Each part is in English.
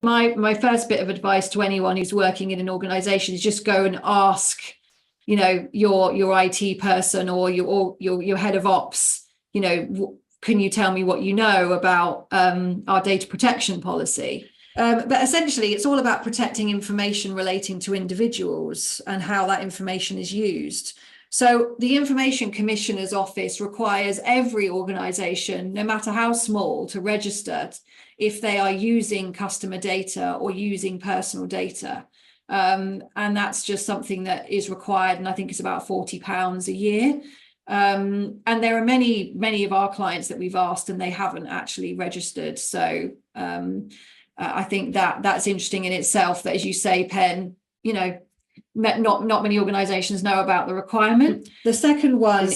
My first bit of advice to anyone who's working in an organization is just go and ask, you know, your IT person or your head of ops, you know, can you tell me what you know about our data protection policy? But essentially, it's all about protecting information relating to individuals and how that information is used. So the Information Commissioner's Office requires every organisation, no matter how small, to register if they are using customer data or using personal data. And that's just something that is required, and I think it's about £40 a year. And there are many of our clients that we've asked and they haven't actually registered. So I think that's interesting in itself, that, as you say, Pen, you know, not many organizations know about the requirement. The second one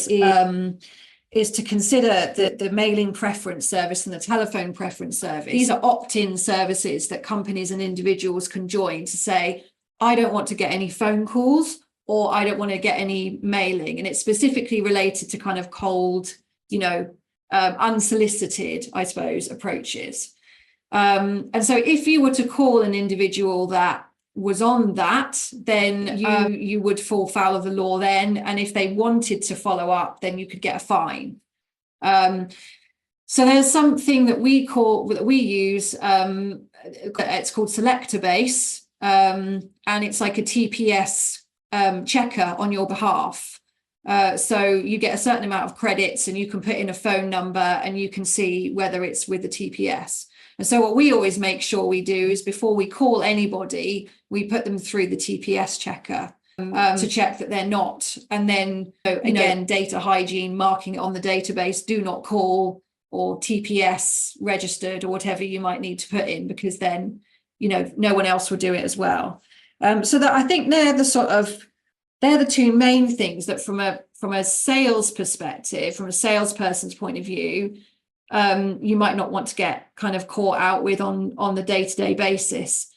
is to consider the mailing preference service and the telephone preference service. These are opt-in services that companies and individuals can join to say, I don't want to get any phone calls, or I don't want to get any mailing. And it's specifically related to kind of cold, you know, unsolicited, I suppose, approaches. And so if you were to call an individual that was on that, then you would fall foul of the law then. And if they wanted to follow up, then you could get a fine. So there's something that we use, it's called Selector Base, and it's like a TPS checker on your behalf. So you get a certain amount of credits and you can put in a phone number and you can see whether it's with the TPS. And so what we always make sure we do is, before we call anybody, we put them through the TPS checker to check that they're not. And then, again, data hygiene, marking it on the database, do not call, or TPS registered, or whatever you might need to put in, because then, you know, no one else will do it as well. So that, I think they're the two main things that from a sales perspective, from a salesperson's point of view, you might not want to get kind of caught out with on the day-to-day basis.